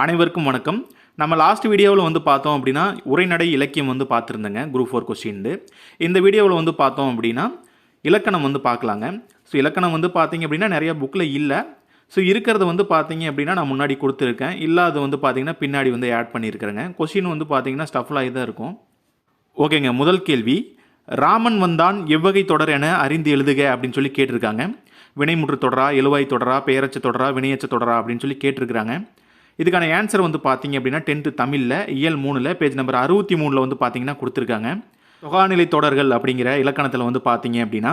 அனைவருக்கும் வணக்கம். நம்ம லாஸ்ட் வீடியோவில் வந்து பார்த்தோம் அப்படின்னா உரைநடை இலக்கியம் வந்து பார்த்துருந்தேங்க குரூப் 4 கொஸ்டின். இந்த வீடியோவில் வந்து பார்த்தோம் அப்படின்னா இலக்கணம் வந்து பார்க்கலாங்க. ஸோ இலக்கணம் வந்து பார்த்தீங்க அப்படின்னா நிறைய புக்கில் இல்லை. ஸோ இருக்கிறத வந்து பார்த்தீங்க அப்படின்னா நான் முன்னாடி கொடுத்துருக்கேன். இல்லாத வந்து பார்த்தீங்கன்னா பின்னாடி வந்து ஆட் பண்ணியிருக்கிறேங்க. கொஸ்டின் வந்து பார்த்தீங்கன்னா ஸ்டஃப்லாகி தான் இருக்கும். ஓகேங்க, முதல் கேள்வி, ராமன் வந்தான் எவ்வகை தொடர் என அறிந்து எழுதுக அப்படின்னு சொல்லி கேட்டிருக்காங்க. வினைமுற்று தொடரா, எழுவாய் தொடரா, பெயரச்ச தொடரா, வினையச்ச தொடரா அப்படின்னு சொல்லி கேட்டிருக்கிறாங்க. இதுக்கான ஆன்சர் வந்து பார்த்தீங்க அப்படின்னா 10th தமிழில் இயல் 3 பேஜ் நம்பர் 63 வந்து பார்த்தீங்கன்னா கொடுத்துருக்காங்க. தொகாநிலை தொடர்கள் அப்படிங்கிற இலக்கணத்தில் வந்து பார்த்தீங்க அப்படின்னா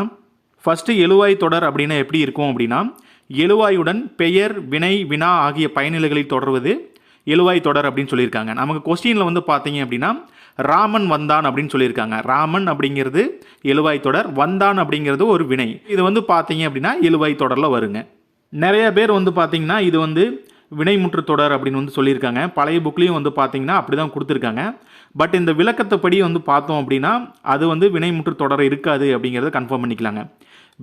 ஃபஸ்ட்டு எழுவாய் தொடர் அப்படின்னா எப்படி இருக்கும் அப்படின்னா, எழுவாயுடன் பெயர், வினை, வினா ஆகிய பயனிலைகளை தொடர்வது எழுவாய் தொடர் அப்படின்னு சொல்லியிருக்காங்க. நமக்கு கொஸ்டினில் வந்து பார்த்தீங்க அப்படின்னா ராமன் வந்தான் அப்படின்னு சொல்லியிருக்காங்க. ராமன் அப்படிங்கிறது எழுவாய் தொடர், வந்தான் அப்படிங்கிறது ஒரு வினை. இது வந்து பார்த்தீங்க அப்படின்னா எழுவாய் தொடரில் வருங்க. நிறைய பேர் வந்து பார்த்தீங்கன்னா இது வந்து வினைமுற்று தொடர் அப்படின்னு வந்து சொல்லியிருக்காங்க. பழைய புக்லேயும் வந்து பார்த்தீங்கன்னா அப்படி தான் கொடுத்துருக்காங்க. பட் இந்த விளக்கத்தைப்படி வந்து பார்த்தோம் அப்படின்னா அது வந்து வினைமுற்று தொடர் இருக்காது அப்படிங்கிறத கன்ஃபார்ம் பண்ணிக்கலாங்க.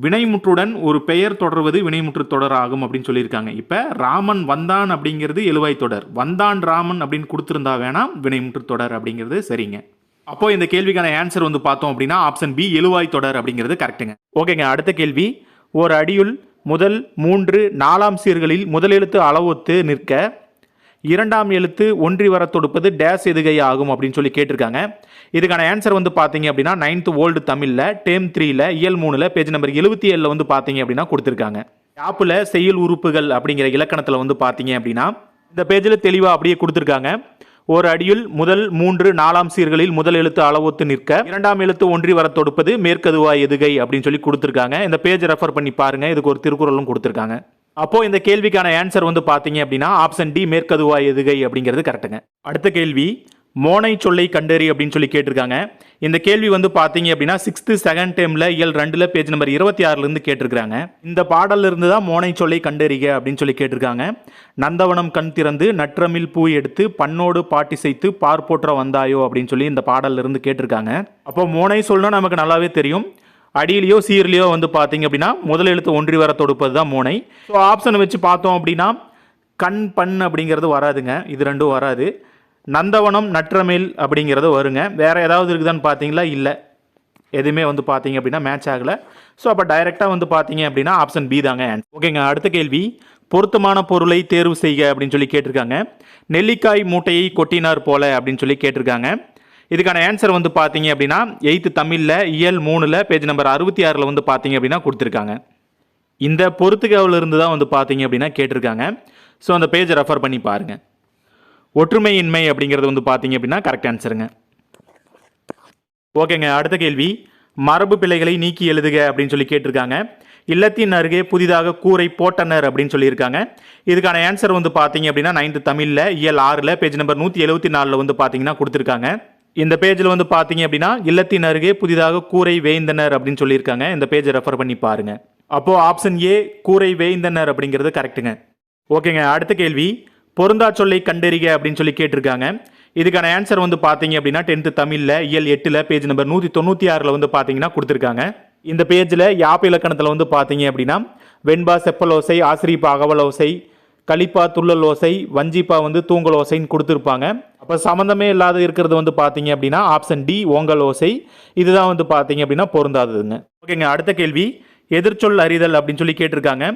வினைமுற்றுடன் ஒரு பெயர் தொடர்வது வினைமுற்று தொடர் ஆகும் அப்படின்னு சொல்லியிருக்காங்க. இப்போ ராமன் வந்தான் அப்படிங்கிறது எழுவாய் தொடர், வந்தான் ராமன் அப்படின்னு கொடுத்துருந்தா வேணாம் வினைமுற்று தொடர் அப்படிங்கிறது சரிங்க. அப்போ இந்த கேள்விக்கான ஆன்சர் வந்து பார்த்தோம் அப்படின்னா ஆப்ஷன் பி எழுவாய் தொடர் அப்படிங்கிறது கரெக்டுங்க. ஓகேங்க, அடுத்த கேள்வி, ஒரு அடியுள் முதல் 3 4 சீர்களில் முதல் எழுத்து அளவொத்து நிற்க இரண்டாம் எழுத்து ஒன்றி வர தொடுப்பது டேஸ் எதுகை ஆகும் அப்படின்னு சொல்லி கேட்டிருக்காங்க. இதுக்கான ஆன்சர் வந்து பார்த்தீங்க அப்படின்னா 9th ஓல்டு தமிழில் டேம் 3 இயல் 3 பேஜ் நம்பர் 77 வந்து பார்த்தீங்க அப்படின்னா கொடுத்துருக்காங்க. ஆப்பில் செய்யுள் உறுப்புகள் அப்படிங்கிற இலக்கணத்தில் வந்து பார்த்தீங்க அப்படின்னா இந்த பேஜில் தெளிவாக அப்படியே கொடுத்துருக்காங்க. ஒரு அடியுள் முதல் 3 4 சீர்களில் முதல் எழுத்து அளவொத்து நிற்க இரண்டாம் எழுத்து ஒன்றி வர தொடுப்பது மேற்கதுவாய் எதுகை அப்படின்னு சொல்லி கொடுத்துருக்காங்க. இந்த பேஜ் ரெஃபர் பண்ணி பாருங்க, இதுக்கு ஒரு திருக்குறளும் கொடுத்துருக்காங்க. அப்போ இந்த கேள்விக்கான ஆன்சர் வந்து பார்த்தீங்க அப்படின்னா ஆப்ஷன் டி மேற்கதுவாய் எதுகை அப்படிங்கிறது கரெக்டுங்க. அடுத்த கேள்வி, மோனை சொல்லை கண்டறி அப்படின்னு சொல்லி கேட்டிருக்காங்க. இந்த கேள்வி வந்து பார்த்தீங்க அப்படின்னா 6th செகண்ட் டேர்மில் இயல் 2 பேஜ் நம்பர் 26 கேட்டிருக்காங்க. இந்த பாடல்ல இருந்து தான் மோனை சொல்லை கண்டறிக அப்படின்னு சொல்லி கேட்டிருக்காங்க. நந்தவனம் கண் திறந்து நற்றமிழ் பூ எடுத்து பண்ணோடு பாட்டிசைத்து பார்ப்போற்ற வந்தாயோ அப்படின்னு சொல்லி இந்த பாடல்ல இருந்து கேட்டிருக்காங்க. அப்போ மோனை சொல்னா நமக்கு நல்லாவே தெரியும். அடியிலையோ சீர்லையோ வந்து பார்த்தீங்க அப்படின்னா முதல் எழுத்து ஒன்றி வர தொடுப்பது தான் மோனை. ஸோ ஆப்ஷனை வச்சு பார்த்தோம் அப்படின்னா கண் பண் அப்படிங்கிறது வராதுங்க, இது ரெண்டும் வராது. நந்தவனம் நற்றமிழ் அப்படிங்கிறது வருங்க. வேறு ஏதாவது இருக்குதான்னு பார்த்தீங்களா? இல்லை, எதுவுமே வந்து பார்த்தீங்க அப்படின்னா மேட்ச் ஆகலை. ஸோ அப்போ டைரெக்டாக வந்து பார்த்தீங்க அப்படின்னா ஆப்ஷன் பி தாங்க. ஓகேங்க, அடுத்த கேள்வி, பொருத்தமான பொருளை தேர்வு செய்க அப்படின்னு சொல்லி கேட்டிருக்காங்க. நெல்லிக்காய் மூட்டையை கொட்டினார் போல அப்படின்னு சொல்லி கேட்டிருக்காங்க. இதுக்கான ஆன்சர் வந்து பார்த்தீங்க அப்படின்னா 8th தமிழில் இயல் 3 பேஜ் நம்பர் 66 வந்து பார்த்தீங்க அப்படின்னா கொடுத்துருக்காங்க. இந்த பொறுத்துக்காவில் இருந்து தான் வந்து பார்த்தீங்க அப்படின்னா கேட்டிருக்காங்க. ஸோ அந்த பேஜை ரெஃபர் பண்ணி பாருங்கள். ஒற்றுமையின்மை அப்படிங்கிறது வந்து பார்த்தீங்க அப்படின்னா கரெக்ட் ஆன்சருங்க. ஓகேங்க, அடுத்த கேள்வி, மரபு பிழைகளை நீக்கி எழுதுக அப்படின்னு சொல்லி கேட்டிருக்காங்க. இல்லத்தின் அருகே புதிதாக கூரை போட்டனர் அப்படின்னு சொல்லியிருக்காங்க. இதுக்கான ஆன்சர் வந்து பார்த்தீங்க அப்படின்னா 9th தமிழில் இயல் 6 பேஜ் நம்பர் 174 வந்து பார்த்தீங்கன்னா கொடுத்துருக்காங்க. இந்த பேஜில் வந்து பார்த்தீங்க அப்படின்னா இல்லத்தின் அருகே புதிதாக கூரை வேய்ந்தனர் அப்படின்னு சொல்லியிருக்காங்க. இந்த பேஜை ரெஃபர் பண்ணி பாருங்க. அப்போது ஆப்ஷன் ஏ கூரை வேய்ந்தனர் அப்படிங்கிறது கரெக்டுங்க. ஓகேங்க, அடுத்த கேள்வி, பொருந்தா சொல்லை கண்டறிக அப்படின்னு சொல்லி கேட்டிருக்காங்க. இதுக்கான ஆன்சர் வந்து பார்த்தீங்க அப்படின்னா 10th தமிழில் இயல் 8 பேஜ் நம்பர் 196 வந்து பார்த்தீங்கன்னா கொடுத்துருக்காங்க. இந்த பேஜில் யாப்பு இலக்கணத்தில் வந்து பார்த்தீங்க அப்படின்னா வெண்பா செப்பலோசை, ஆசிரியப்பா அகவலோசை, கலிப்பா துள்ளலோசை, வஞ்சிப்பா வந்து தூங்கலோசைன்னு கொடுத்துருப்பாங்க. அப்போ சம்மந்தமே இல்லாத இருக்கிறது வந்து பார்த்தீங்க அப்படின்னா ஆப்ஷன் டி ஓங்கலோசை. இதுதான் வந்து பார்த்தீங்க அப்படின்னா பொருந்தாததுங்க. ஓகேங்க, அடுத்த கேள்வி, எதிர்ச்சொல் அறிதல் அப்படின்னு சொல்லி கேட்டிருக்காங்க.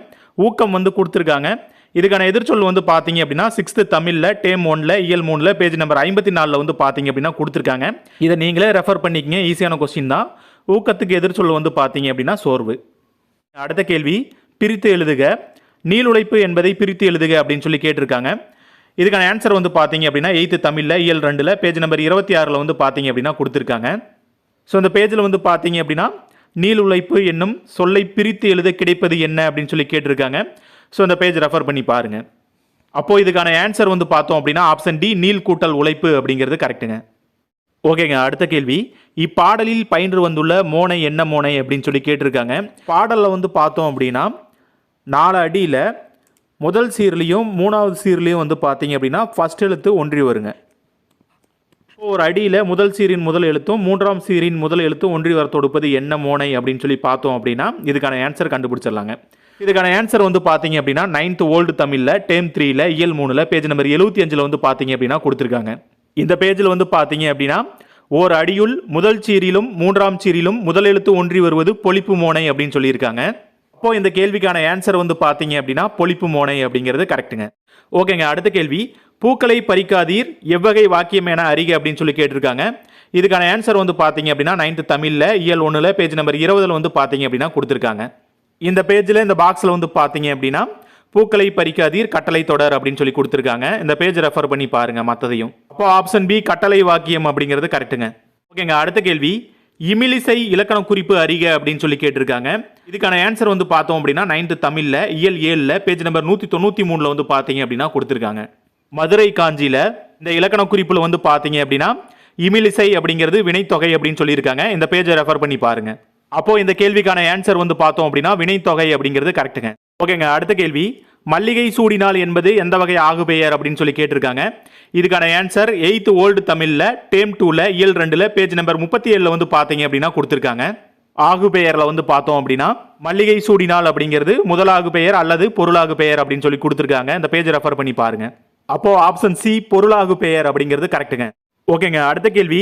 ஊக்கம் வந்து கொடுத்துருக்காங்க. இதுக்கான எதிர்ச்சொல் வந்து பார்த்தீங்க அப்படின்னா 6th தமிழில் டேம் 1 இயல் 3 பேஜ் நம்பர் 54 வந்து பார்த்தீங்க அப்படின்னா கொடுத்துருக்காங்க. இதை நீங்களே ரெஃபர் பண்ணிக்கங்க, ஈஸியான கொஸ்டின் தான். ஊக்கத்துக்கு எதிர்ச்சொல் வந்து பார்த்தீங்க அப்படின்னா சோர்வு. அடுத்த கேள்வி, பிரித்து எழுதுக. நீளுழைப்பு என்பதை பிரித்து எழுதுக அப்படின்னு சொல்லி கேட்டிருக்காங்க. இதுக்கான ஆன்சர் வந்து பார்த்தீங்க அப்படின்னா 8th தமிழில் இயல் 2 பேஜ் நம்பர் 26 வந்து பார்த்தீங்க அப்படின்னா கொடுத்துருக்காங்க. ஸோ இந்த பேஜில் வந்து பார்த்தீங்க அப்படின்னா நீளுழைப்பு என்னும் சொல்லை பிரித்து எழுத கிடைப்பது என்ன அப்படின்னு சொல்லி கேட்டிருக்காங்க. ஸோ இந்த பேஜ் ரெஃபர் பண்ணி பாருங்கள். அப்போது இதுக்கான ஆன்சர் வந்து பார்த்தோம் அப்படின்னா ஆப்ஷன் டி நீள் கூட்டல் உழைப்பு அப்படிங்கிறது கரெக்டுங்க. ஓகேங்க, அடுத்த கேள்வி, இப்பாடலில் பயின்று வந்துள்ள மோனை என்ன மோனை அப்படின்னு சொல்லி கேட்டிருக்காங்க. பாடலில் வந்து பார்த்தோம் அப்படின்னா 4 அடியில் முதல் சீர்லையும் 3வது சீர்லையும் வந்து பார்த்தீங்க அப்படின்னா ஃபஸ்ட் எழுத்து ஒன்றி வருங்க. ஒரு அடியில் முதல் சீரின் முதல் எழுத்தும் 3ஆம் சீரின் முதல் எழுத்தும் ஒன்றி வர தொடுப்பது என்ன மோனை அப்படின்னு சொல்லி பார்த்தோம் அப்படின்னா இதுக்கான ஆன்சர் கண்டுபிடிச்சிடலாங்க. இதுக்கான ஆன்சர் வந்து பார்த்தீங்க அப்படின்னா 9th ஓல்டு தமிழில் டேர்ம் 3ல இயல் 3ல பேஜ் நம்பர் 75 வந்து பார்த்தீங்க அப்படின்னா கொடுத்துருக்காங்க. இந்த பேஜில் வந்து பார்த்தீங்க அப்படின்னா ஓர் அடியுள் முதல் சீரிலும் மூன்றாம் சீரிலும் முதல் எழுத்து ஒன்றி வருவது பொழிப்பு மோனை அப்படின்னு சொல்லியிருக்காங்க. அப்போ இந்த கேள்விக்கான ஆன்சர் வந்து பார்த்தீங்க அப்படின்னா பொழிப்பு மோனை அப்படிங்கிறது கரெக்டுங்க. ஓகேங்க, அடுத்த கேள்வி பூக்களை பறிக்காதீர் எவ்வகை வாக்கியம் என அறிக அப்படின்னு சொல்லி கேட்டிருக்காங்க. இதுக்கான ஆன்சர் வந்து பார்த்தீங்க அப்படின்னா 9th தமிழில் இயல் 1ல பேஜ் நம்பர் 20 வந்து பார்த்தீங்க அப்படின்னா கொடுத்துருக்காங்க. இந்த பேஜில் இந்த பாக்ஸில் வந்து பார்த்தீங்க அப்படின்னா பூக்களை பறிக்காதீர் கட்டளை தொடர் அப்படின்னு சொல்லி கொடுத்துருக்காங்க. இந்த பேஜ் ரெஃபர் பண்ணி பாருங்க மற்றதையும். அப்போ ஆப்ஷன் பி கட்டளை வாக்கியம் அப்படிங்கிறது கரெக்டுங்க. ஓகேங்க, அடுத்த கேள்வி இமிலிசை இலக்கண குறிப்பு அறிக அப்படின்னு சொல்லி கேட்டிருக்காங்க. இதுக்கான ஆன்சர் வந்து பார்த்தோம் அப்படின்னா 9th தமிழில் இயல் 7ல பேஜ் நம்பர் 193 வந்து பார்த்தீங்க அப்படின்னா கொடுத்துருக்காங்க. மதுரை காஞ்சியில் இந்த இலக்கண குறிப்பில் வந்து பார்த்தீங்க அப்படின்னா இமிலிசை அப்படிங்கிறது வினைத்தொகை அப்படின்னு சொல்லியிருக்காங்க. இந்த பேஜை ரெஃபர் பண்ணி பாருங்க. அப்போ இந்த கேள்விக்கான ஆன்சர் வந்து பார்த்தோம் அப்படின்னா வினைத்தொகை அப்படிங்கிறது கரெக்டுங்க. ஓகேங்க, அடுத்த கேள்வி மல்லிகை சூடினால் என்பது எந்த வகை ஆகுபெயர் அப்படின்னு சொல்லி கேட்டிருக்காங்க. இதுக்கான ஆன்சர் 8th ஓல்டு தமிழில் டேர்ம் 2ல இயல் 2ல பேஜ் நம்பர் 37 வந்து பார்த்தீங்க அப்படின்னா கொடுத்துருக்காங்க. ஆகுபெயரில் வந்து பார்த்தோம் அப்படின்னா மல்லிகை சூடினால் அப்படிங்கிறது முதலாகு பெயர் அல்லது பொருளாகு பெயர் அப்படின்னு சொல்லி கொடுத்துருக்காங்க. இந்த பேஜ் ரெஃபர் பண்ணி பாருங்க. அப்போ ஆப்ஷன் சி பொருளாகு பெயர் அப்படிங்கிறது கரெக்டுங்க. ஓகேங்க, அடுத்த கேள்வி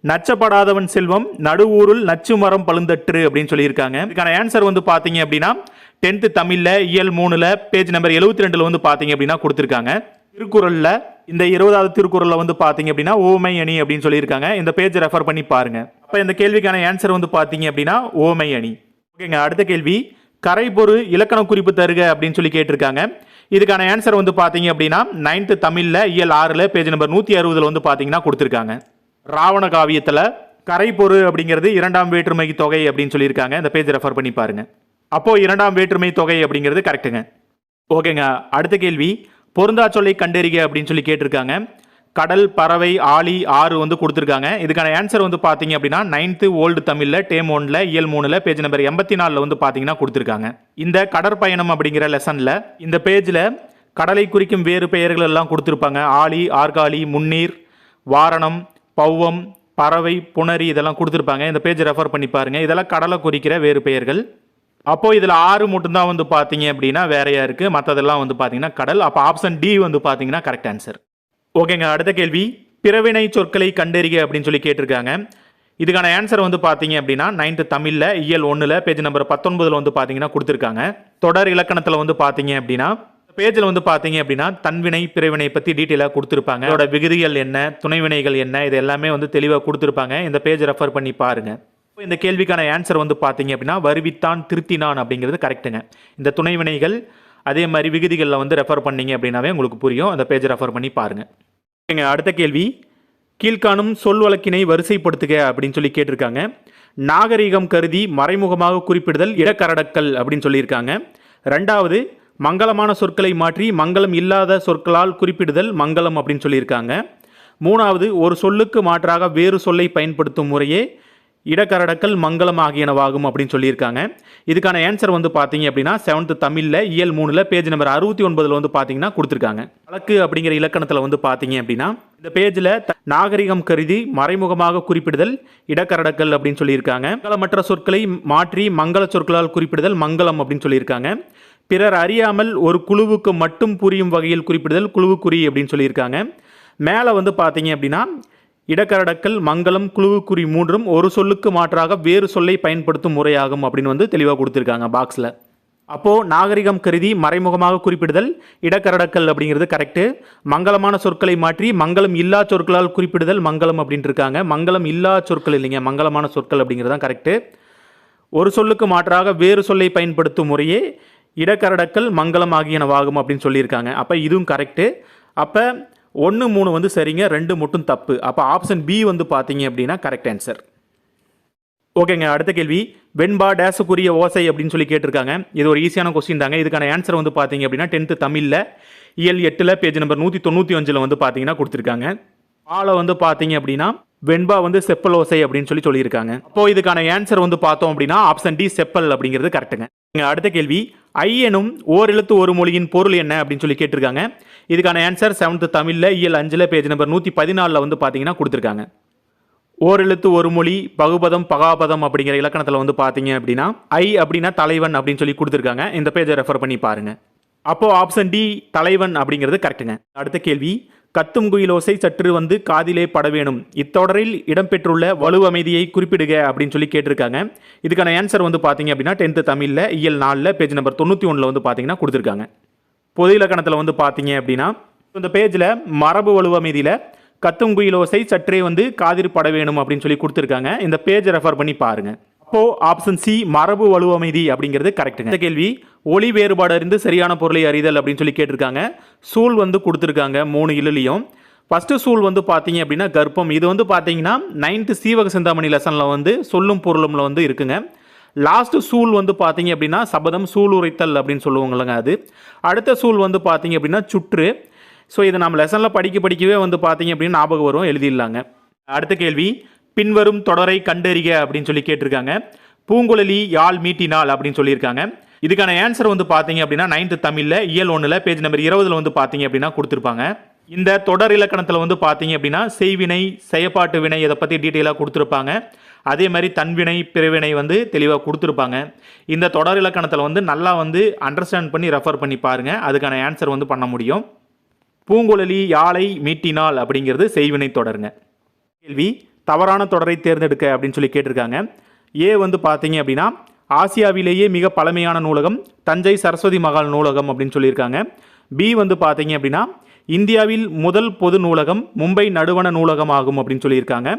நச்சப்படாதவன் செல்வம் நடுவூருள் நச்சு மரம் பழுந்தற்று அப்படின்னு சொல்லியிருக்காங்க. இதுக்கான ஆன்சர் வந்து பார்த்தீங்க அப்படின்னா 10th தமிழில் இயல் 3ல பேஜ் நம்பர் 72 வந்து பார்த்தீங்க அப்படின்னா கொடுத்துருக்காங்க. திருக்குறளில் இந்த 20வது திருக்குறளில் வந்து பார்த்தீங்க அப்படின்னா ஓமை அணி அப்படின்னு சொல்லியிருக்காங்க. இந்த பேஜ் ரெஃபர் பண்ணி பாருங்க. அப்போ இந்த கேள்விக்கான ஆன்சர் வந்து பார்த்தீங்க அப்படின்னா ஓமை அணி. ஓகேங்க, அடுத்த கேள்வி கரைபொரு இலக்கண குறிப்பு தருக அப்படின்னு சொல்லி கேட்டிருக்காங்க. இதுக்கான ஆன்சர் வந்து பார்த்தீங்க அப்படின்னா 9th தமிழில் இயல் 6ல பேஜ் நம்பர் 160 வந்து பார்த்தீங்கன்னா கொடுத்துருக்காங்க. ராவண காவியத்தில் கரைபொரு அப்படிங்கிறது 2ஆம் வேற்றுமை தொகை அப்படின்னு சொல்லியிருக்காங்க. இந்த பேஜ் ரெஃபர் பண்ணி பாருங்க. அப்போ 2ஆம் வேற்றுமை தொகை அப்படிங்கிறது கரெக்டுங்க. ஓகேங்க, அடுத்த கேள்வி பொருந்தா சொல்லை கண்டறிக அப்படின்னு சொல்லி கேட்டிருக்காங்க. கடல் பறவை ஆழி ஆறு வந்து கொடுத்துருக்காங்க. இதுக்கான ஆன்சர் வந்து பார்த்தீங்க அப்படின்னா 9th ஓல்டு தமிழில் டேர்ம் 1ல இயல் 3ல பேஜ் நம்பர் 84 வந்து பார்த்தீங்கன்னா கொடுத்துருக்காங்க. இந்த கடற்பயணம் அப்படிங்கிற லெசனில் இந்த பேஜில் கடலை குறிக்கும் வேறு பெயர்கள் எல்லாம் கொடுத்துருப்பாங்க. ஆழி, ஆர்காலி, முன்னீர், வாரணம், பௌவம், பறவை, புணரி இதெல்லாம் கொடுத்துருப்பாங்க. இந்த பேஜ் ரெஃபர் பண்ணி பாருங்க. இதெல்லாம் கடலை குறிக்கிற வேறு பெயர்கள். அப்போ இதில் 6 மட்டும்தான் வந்து பார்த்தீங்க அப்படின்னா வேறையா இருக்குது. மற்றதெல்லாம் வந்து பார்த்தீங்கன்னா கடல். அப்போ ஆப்ஷன் டி வந்து பார்த்தீங்கன்னா கரெக்ட் ஆன்சர். ஓகேங்க, அடுத்த கேள்வி பிறவினை சொற்களை கண்டறிக அப்படின்னு சொல்லி கேட்டிருக்காங்க. இதுக்கான ஆன்சர் வந்து பார்த்தீங்க அப்படின்னா 9th தமிழில் இயல் 1ல பேஜ் நம்பர் 19 வந்து பார்த்தீங்கன்னா கொடுத்துருக்காங்க. தொடர் இலக்கணத்தில் வந்து பார்த்தீங்க அப்படின்னா பேஜில் வந்து பார்த்தீங்க அப்படின்னா தன்வினை பிறவினை பற்றி டீட்டெயிலாக கொடுத்துருப்பாங்க. அதோட விகுதிகள் என்ன, துணைவினைகள் என்ன, இது எல்லாமே வந்து தெளிவாக கொடுத்துருப்பாங்க. இந்த பேஜ் ரெஃபர் பண்ணி பாருங்க. இந்த கேள்விக்கான ஆன்சர் வந்து பார்த்தீங்க அப்படின்னா வருவித்தான் திருத்தினான் அப்படிங்கிறது கரெக்டுங்க. இந்த துணைவினைகள் அதே மாதிரி விகுதிகளில் வந்து ரெஃபர் பண்ணீங்க அப்படின்னாவே உங்களுக்கு புரியும். அந்த பேஜ் ரெஃபர் பண்ணி பாருங்க. அடுத்த கேள்வி கீழ்காணும் சொல் வழக்கினை வரிசைப்படுத்துக அப்படின்னு சொல்லி கேட்டிருக்காங்க. நாகரிகம் கருதி மறைமுகமாக குறிப்பிடுதல் இடக்கரடக்கல் அப்படின்னு சொல்லியிருக்காங்க. 2வது மங்களமான சொற்களை மாற்றி மங்களம் இல்லாத சொற்களால் குறிப்பிடுதல் மங்களம் அப்படின்னு சொல்லியிருக்காங்க. 3வது ஒரு சொல்லுக்கு மாற்றாக வேறு சொல்லை பயன்படுத்தும் முறையே இடக்கரடக்கல் மங்களம் ஆகியனவாகும் அப்படின்னு சொல்லியிருக்காங்க. இதுக்கான ஆன்சர் வந்து பார்த்தீங்க அப்படின்னா 7th தமிழில் இயல் 3ல பேஜ் நம்பர் 69 வந்து பார்த்தீங்கன்னா கொடுத்துருக்காங்க. வழக்கு அப்படிங்கிற இலக்கணத்தில் வந்து பார்த்தீங்க அப்படின்னா இந்த பேஜில் நாகரிகம் கருதி மறைமுகமாக குறிப்பிடுதல் இடக்கரடக்கல் அப்படின்னு சொல்லியிருக்காங்க. மங்களமற்ற சொற்களை மாற்றி மங்கள சொற்களால் குறிப்பிடுதல் மங்களம் அப்படின்னு சொல்லியிருக்காங்க. பிறர் அறியாமல் ஒரு குழுவுக்கு மட்டும் புரியும் வகையில் குறிப்பிடுதல் குழுவுக்குறி அப்படின்னு சொல்லியிருக்காங்க. மேலே வந்து பார்த்தீங்க அப்படின்னா இடக்கரடக்கல் மங்களம் குழுவுக்குறி 3ம் ஒரு சொல்லுக்கு மாற்றாக வேறு சொல்லை பயன்படுத்தும் முறையாகும் அப்படின்னு வந்து தெளிவாக கொடுத்துருக்காங்க பாக்ஸில். அப்போது நாகரிகம் கருதி மறைமுகமாக குறிப்பிடுதல் இடக்கரடக்கல் அப்படிங்கிறது கரெக்டு. மங்களமான சொற்களை மாற்றி மங்களம் இல்லா சொற்களால் குறிப்பிடுதல் மங்களம் அப்படின்ட்டு இருக்காங்க. மங்களம் இல்லா சொற்கள் இல்லைங்க, மங்களமான சொற்கள் அப்படிங்கிறது தான் கரெக்டு. ஒரு சொல்லுக்கு மாற்றாக வேறு சொல்லை பயன்படுத்தும் முறையே இடக்கரடக்கல் மங்களம் ஆகியனவாகும் அப்படின்னு சொல்லியிருக்காங்க. அப்போ இதுவும் கரெக்டு. அப்போ 1, 3 வந்து சரிங்க, 2 மட்டும் தப்பு. அப்போ ஆப்ஷன் பி வந்து பார்த்தீங்க அப்படின்னா கரெக்ட் ஆன்சர். ஓகேங்க, அடுத்த கேள்வி வெண்பா டேஸுக்குரிய ஓசை அப்படின்னு சொல்லி கேட்டிருக்காங்க. இது ஒரு ஈஸியான கொஸ்டின் தாங்க. இதுக்கான ஆன்சர் வந்து பார்த்தீங்க அப்படின்னா 10th தமிழில் இயல் 8ல பேஜ் நம்பர் 195 வந்து பார்த்தீங்கன்னா கொடுத்துருக்காங்க. பாலை வந்து பார்த்தீங்க அப்படின்னா வெண்பா வந்து செப்பல் ஓசை அப்படின்னு சொல்லியிருக்காங்க. அப்போ இதுக்கான ஆன்சர் வந்து பார்த்தோம் அப்படின்னா ஆப்ஷன் டி செப்பல் அப்படிங்கிறது கரெக்டுங்க. அடுத்த கேள்வி ஐ எனும் ஓரெழுத்து ஒரு மொழியின் பொருள் என்ன அப்படின்னு சொல்லி கேட்டிருக்காங்க. இதுக்கான ஆன்சர் 7th தமிழில் இயல் 5ல பேஜ் நம்பர் 114 வந்து பார்த்தீங்கன்னா கொடுத்துருக்காங்க. ஓரெழுத்து ஒரு மொழி பகுபதம் பகாபதம் அப்படிங்கிற இலக்கணத்தில் வந்து பார்த்தீங்க அப்படின்னா ஐ அப்படின்னா தலைவன் அப்படின்னு சொல்லி கொடுத்துருக்காங்க. இந்த பேஜை ரெஃபர் பண்ணி பாருங்க. அப்போ ஆப்ஷன் டி தலைவன் அப்படிங்கிறது கரெக்டுங்க. அடுத்த கேள்வி, கத்தும் குயிலோசை சற்று வந்து காதிலே பட வேணும், இத்தொடரில் இடம்பெற்றுள்ள வலுவமைதியை குறிப்பிடுக அப்படின்னு சொல்லி கேட்டிருக்காங்க. இதுக்கான ஆன்சர் வந்து பார்த்தீங்க அப்படின்னா 10th தமிழில் இயல் 4 பேஜ் நம்பர் 91 வந்து பார்த்தீங்கன்னா கொடுத்துருக்காங்க. பொது இலக்கணத்தில் வந்து பார்த்தீங்க அப்படின்னா இந்த பேஜில் மரபு வலுவமைதியில் கத்தும் குயிலோசை சற்றே வந்து காதில் பட வேணும் அப்படின்னு சொல்லி கொடுத்துருக்காங்க. இந்த பேஜை ரெஃபர் பண்ணி பாருங்க. அப்போ ஆப்ஷன் சி மரபு வலுவமைதி அப்படிங்கிறது கரெக்டுங்க. இந்த கேள்வி, ஒளி வேறுபாடு அறிந்து சரியான பொருளை அறிதல் அப்படின்னு சொல்லி கேட்டிருக்காங்க. சூல் வந்து கொடுத்துருக்காங்க 3 இலுலையும். ஃபஸ்ட்டு சூல் வந்து பார்த்தீங்க அப்படின்னா கர்ப்பம். இது வந்து பார்த்தீங்கன்னா 9th சீவக சிந்தாமணி லெசனில் வந்து சொல்லும் பொருளும்ல வந்து இருக்குங்க. லாஸ்ட்டு சூல் வந்து பார்த்தீங்க அப்படின்னா சபதம் சூளுரைத்தல் அப்படின்னு சொல்லுவாங்கல்லங்க அது. அடுத்த சூல் வந்து பார்த்தீங்க அப்படின்னா சுற்று. ஸோ இதை நம்ம லெசனில் படிக்கவே வந்து பார்த்தீங்க அப்படின்னு ஞாபகம் வரும், எழுதிடலாங்க. அடுத்த கேள்வி, பின்வரும் தொடரை கண்டறிக அப்படின்னு சொல்லி கேட்டிருக்காங்க. பூங்குழலி யாழ் மீட்டினாள் அப்படின்னு சொல்லியிருக்காங்க. இதுக்கான ஆன்சர் வந்து பார்த்தீங்க அப்படின்னா 9th தமிழில் இயல் 1 பேஜ் நம்பர் 20 வந்து பார்த்தீங்க அப்படின்னா கொடுத்துருப்பாங்க. இந்த தொடர் இலக்கணத்தில் வந்து பார்த்தீங்க அப்படின்னா செய்வினை செயப்பாட்டு வினை இதை பற்றி டீட்டெயிலாக கொடுத்துருப்பாங்க. அதே மாதிரி தன்வினை பிறவினை வந்து தெளிவாக கொடுத்துருப்பாங்க. இந்த தொடர் இலக்கணத்தில் வந்து நல்லா வந்து அண்டர்ஸ்டாண்ட் பண்ணி ரெஃபர் பண்ணி பாருங்கள், அதுக்கான ஆன்சர் வந்து பண்ண முடியும். பூங்குழலி யாழை மீட்டினாள் அப்படிங்கிறது செய்வினை தொடருங்க. கேள்வி, தவறான தொடரை தேர்ந்தெடுக்க அப்படின்னு சொல்லி கேட்டிருக்காங்க. ஏ வந்து பார்த்தீங்க அப்படின்னா ஆசியாவிலேயே மிக பழமையான நூலகம் தஞ்சை சரஸ்வதி மகால் நூலகம் அப்படின்னு சொல்லியிருக்காங்க. பி வந்து பார்த்தீங்க அப்படின்னா இந்தியாவில் முதல் பொது நூலகம் மும்பை நடுவண நூலகம் ஆகும் அப்படின்னு சொல்லியிருக்காங்க.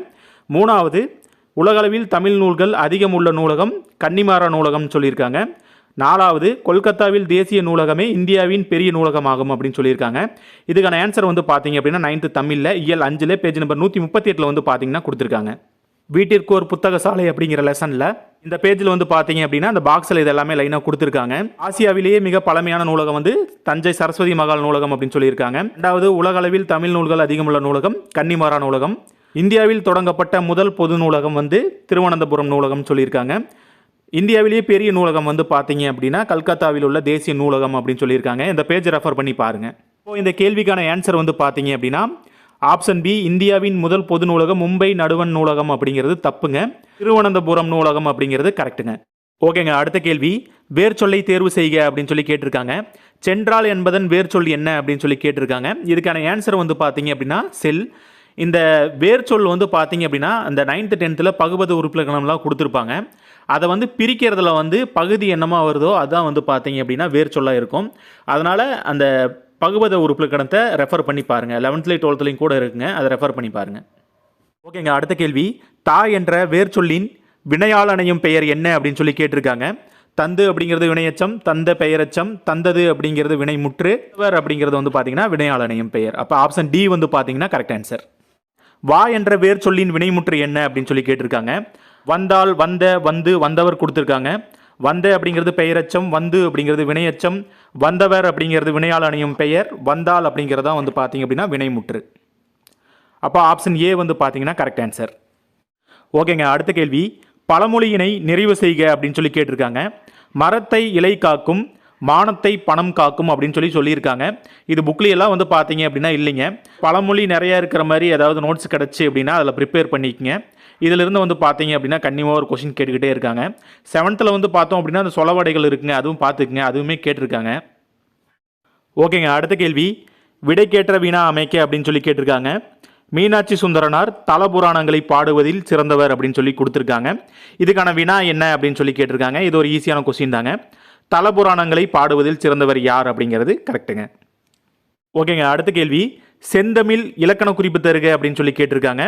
3வது, உலகளவில் தமிழ் நூல்கள் அதிகம் உள்ள நூலகம் கன்னிமாரா நூலகம்னு சொல்லியிருக்காங்க. 4வது, கொல்கத்தாவில் தேசிய நூலகமே இந்தியாவின் பெரிய நூலகமாகும் அப்படின்னு சொல்லியிருக்காங்க. இதுக்கான ஆன்சர் வந்து பார்த்தீங்க அப்படின்னா 9th தமிழில் இயல் 5 பேஜ் நம்பர் 138 வந்து பார்த்தீங்கன்னா கொடுத்துருக்காங்க. வீட்டிற்கு ஒரு புத்தக சாலை அப்படிங்கிற லெசனில் இந்த பேஜில் வந்து பார்த்தீங்க அப்படின்னா அந்த பாக்ஸில் இது எல்லாமே லைனாக கொடுத்துருக்காங்க. ஆசியாவிலேயே மிக பழமையான நூலகம் வந்து தஞ்சை சரஸ்வதி மகால் நூலகம் அப்படின்னு சொல்லியிருக்காங்க. 2வது, உலகளவில் தமிழ் நூல்கள் அதிகமுள்ள நூலகம் கன்னிமாரா நூலகம். இந்தியாவில் தொடங்கப்பட்ட முதல் பொது நூலகம் வந்து திருவனந்தபுரம் நூலகம் சொல்லியிருக்காங்க. இந்தியாவிலேயே பெரிய நூலகம் வந்து பார்த்தீங்க அப்படின்னா கல்கத்தாவில் உள்ள தேசிய நூலகம் அப்படின்னு சொல்லியிருக்காங்க. இந்த பேஜ் ரெஃபர் பண்ணி பாருங்கள். இப்போ இந்த கேள்விக்கான ஆன்சர் வந்து பார்த்தீங்க அப்படின்னா ஆப்ஷன் பி இந்தியாவின் முதல் பொது நூலகம் மும்பை நடுவண் நூலகம் அப்படிங்கிறது தப்புங்க. திருவனந்தபுரம் நூலகம் அப்படிங்கிறது கரெக்டுங்க. ஓகேங்க. அடுத்த கேள்வி, வேர்ச்சொல்லை தேர்வு செய்க அப்படின்னு சொல்லி கேட்டிருக்காங்க. சென்றால் என்பதன் வேர்ச்சொல் என்ன அப்படின்னு சொல்லி கேட்டிருக்காங்க. இதுக்கான ஆன்சர் வந்து பார்த்தீங்க அப்படின்னா செல். இந்த வேர்ச்சொல் வந்து பார்த்தீங்க அப்படின்னா அந்த 9th 10th பகுபத உறுப்பிலக்கணம்லாம் கொடுத்துருப்பாங்க. அதை வந்து பிரிக்கிறதுல வந்து பகுதி என்னமா வருதோ அதுதான் வந்து பார்த்தீங்க அப்படின்னா வேர்ச்சொல்லாக இருக்கும். அதனால் அந்த பகுபத உறுப்பிலக்கணத்தை ரெஃபர் பண்ணி பாருங்கள். 11th 12th கூட இருக்குங்க, அதை ரெஃபர் பண்ணி பாருங்கள். ஓகேங்க. அடுத்த கேள்வி, தா என்ற வேர்ச்சொல்லின் வினையாளனையும் பெயர் என்ன அப்படின்னு சொல்லி கேட்டிருக்காங்க. தந்து அப்படிங்கிறது வினையச்சம், தந்த பெயரச்சம், தந்தது அப்படிங்கிறது வினைமுற்று, அப்படிங்கிறது வந்து பார்த்தீங்கன்னா வினையாளனையும் பெயர். அப்போ ஆப்ஷன் டி வந்து பார்த்தீங்கன்னா கரெக்ட் ஆன்சர். வா என்ற வேர் சொல்லின் வினைமுற்று என்ன அப்படின்னு சொல்லி கேட்டிருக்காங்க. வந்தால் வந்த வந்து வந்தவர் கொடுத்துருக்காங்க. வந்த அப்படிங்கிறது பெயரச்சம், வந்து அப்படிங்கிறது வினையச்சம், வந்தவர் அப்படிங்கிறது வினையால் அணையும் பெயர், வந்தால் அப்படிங்கிறதா வந்து பார்த்தீங்க அப்படின்னா வினைமுற்று. அப்போ ஆப்ஷன் ஏ வந்து பார்த்தீங்கன்னா கரெக்ட் ஆன்சர். ஓகேங்க. அடுத்த கேள்வி, பழமொழியினை நிறைவு செய்க அப்படின்னு சொல்லி கேட்டிருக்காங்க. மரத்தை இலை காக்கும் மானத்தை பணம் காக்கும் அப்படின்னு சொல்லியிருக்காங்க. இது புக்லியெல்லாம் வந்து பார்த்தீங்க அப்படின்னா இல்லைங்க. பழமொழி நிறையா இருக்கிற மாதிரி ஏதாவது நோட்ஸ் கிடச்சி அப்படின்னா அதில் ப்ரிப்பேர் பண்ணிக்கங்க. இதிலிருந்து வந்து பார்த்தீங்க அப்படின்னா கண்டிப்பாக ஒரு கொஸ்டின் கேட்டுக்கிட்டே இருக்காங்க. 7th வந்து பார்த்தோம் அப்படின்னா அந்த சொலவடைகள் இருக்குங்க, அதுவும் பார்த்துக்குங்க, அதுவுமே கேட்டிருக்காங்க. ஓகேங்க. அடுத்த கேள்வி, விடைக்கேற்ற வினா அமைக்க அப்படின்னு சொல்லி கேட்டிருக்காங்க. மீனாட்சி சுந்தரனார் தல புராணங்களை பாடுவதில் சிறந்தவர் அப்படின்னு சொல்லி கொடுத்துருக்காங்க. இதுக்கான வினா என்ன அப்படின்னு சொல்லி கேட்டிருக்காங்க. இது ஒரு ஈஸியான கொஸ்டின் தாங்க. தல புராணங்களை பாடுவதில் சிறந்தவர் யார் அப்படிங்கிறது கரெக்டுங்க. ஓகேங்க. அடுத்த கேள்வி, செந்தமிழ் இலக்கண குறிப்பு தருக அப்படின்னு சொல்லி கேட்டிருக்காங்க.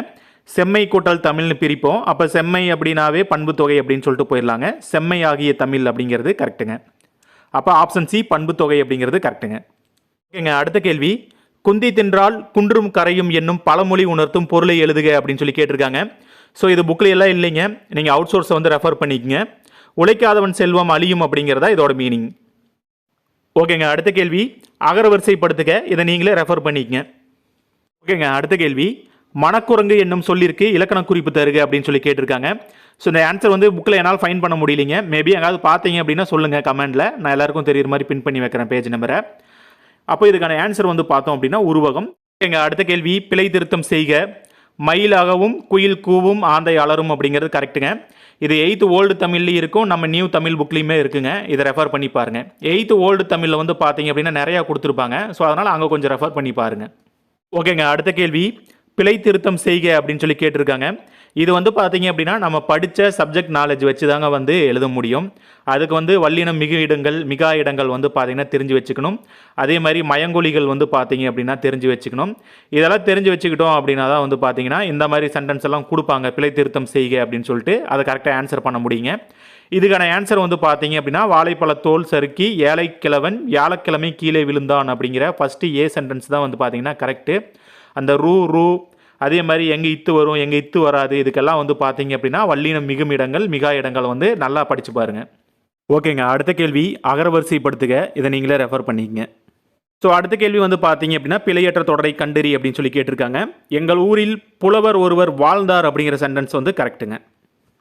செம்மை கூட்டல் தமிழ்னு பிரிப்போம். அப்போ செம்மை அப்படின்னாவே பண்பு தொகை அப்படின்னு சொல்லிட்டு போயிடலாங்க. செம்மை ஆகிய தமிழ் அப்படிங்கிறது கரெக்டுங்க. அப்போ ஆப்ஷன் சி பண்பு தொகை அப்படிங்கிறது கரெக்டுங்க. ஓகேங்க. அடுத்த கேள்வி, குந்தி தின்றால் குன்றும் கரையும் என்னும் பழமொழி உணர்த்தும் பொருளை எழுதுக அப்படின்னு சொல்லி கேட்டிருக்காங்க. ஸோ இது புக்கில் எல்லாம் இல்லைங்க, நீங்கள் அவுட் சோர்ஸை வந்து ரெஃபர் பண்ணிக்கங்க. உழைக்காதவன் செல்வம் அழியும் அப்படிங்கிறதா இதோட மீனிங். ஓகேங்க. அடுத்த கேள்வி, அகரவரிசைப்படுத்துக, இதை நீங்களே ரெஃபர் பண்ணிக்கங்க. ஓகேங்க. அடுத்த கேள்வி, மணக்குரங்கு என்னும் சொல்லிற்கு இலக்கண குறிப்பு தருக அப்படின்னு சொல்லி கேட்டிருக்காங்க. ஸோ இந்த ஆன்சர் வந்து புக்கில் என்னால் ஃபைன் பண்ண முடியலைங்க. மேபி எங்காவது பார்த்தீங்க அப்படின்னா சொல்லுங்கள் கமெண்டில், நான் எல்லாருக்கும் தெரியுற மாதிரி பின் பண்ணி வைக்கிறேன் பேஜ் நம்பரை. அப்போ இதுக்கான ஆன்சர் வந்து பார்த்தோம் அப்படின்னா உருவகம். எங்கள் அடுத்த கேள்வி, பிழை திருத்தம் செய்க. மயிலாகவும் குயில் கூவும் ஆந்தை அலரும் அப்படிங்கிறது கரெக்டுங்க. இது 8th ஓல்டு தமிழ்லையும் இருக்கும், நம்ம நியூ தமிழ் புக்லேயுமே இருக்குங்க. இதை ரெஃபர் பண்ணி பாருங்கள். 8th ஓல்டு தமிழில் வந்து பார்த்தீங்க அப்படின்னா நிறையா கொடுத்துருப்பாங்க. ஸோ அதனால் அங்கே கொஞ்சம் ரெஃபர் பண்ணி பாருங்கள். ஓகேங்க, அடுத்த கேள்வி பிழை திருத்தம் செய்க அப்படின்னு சொல்லி கேட்டிருக்காங்க. இது வந்து பார்த்தீங்க அப்படின்னா நம்ம படித்த சப்ஜெக்ட் நாலேஜ் வச்சு தாங்க வந்து எழுத முடியும். அதுக்கு வந்து வல்லினம் மிகு இடங்கள் மிகா இடங்கள் வந்து பார்த்தீங்கன்னா தெரிஞ்சு வச்சுக்கணும். அதே மாதிரி மயங்கொலிகள் வந்து பார்த்தீங்க அப்படின்னா தெரிஞ்சு வச்சுக்கணும். இதெல்லாம் தெரிஞ்சு வச்சுக்கிட்டோம் அப்படின்னா தான் வந்து பார்த்தீங்கன்னா இந்த மாதிரி சென்டென்ஸ் எல்லாம் கொடுப்பாங்க, பிழை திருத்தம் செய்க அப்படின்னு சொல்லிட்டு அதை கரெக்டாக ஆன்சர் பண்ண முடியுங்க. இதுக்கான ஆன்சர் வந்து பார்த்தீங்க அப்படின்னா வாழைப்பழத்தோல் சறுக்கி ஏழை கிழவன் வியாழக்கிழமை கீழே விழுந்தான் அப்படிங்கிற ஃபஸ்ட்டு ஏ சென்டென்ஸ் தான் வந்து பார்த்தீங்கன்னா கரெக்டு. அந்த ரூ அதே மாதிரி எங்கே இத்து வரும் எங்கே இத்து வராது இதுக்கெல்லாம் வந்து பார்த்தீங்க அப்படின்னா வல்லினம் மிகும் இடங்கள் மிகா இடங்கள் வந்து நல்லா படித்து பாருங்கள். ஓகேங்க, அடுத்த கேள்வி அகரவரிசைப்படுத்துக. இதை நீங்களே ரெஃபர் பண்ணிக்கங்க. ஸோ அடுத்த கேள்வி வந்து பார்த்தீங்க அப்படின்னா பிழையற்ற தொடரை கண்டறி அப்படின்னு சொல்லி கேட்டிருக்காங்க. எங்கள் ஊரில் புலவர் ஒருவர் வாழ்ந்தார் அப்படிங்கிற சென்டென்ஸ் வந்து கரெக்டுங்க.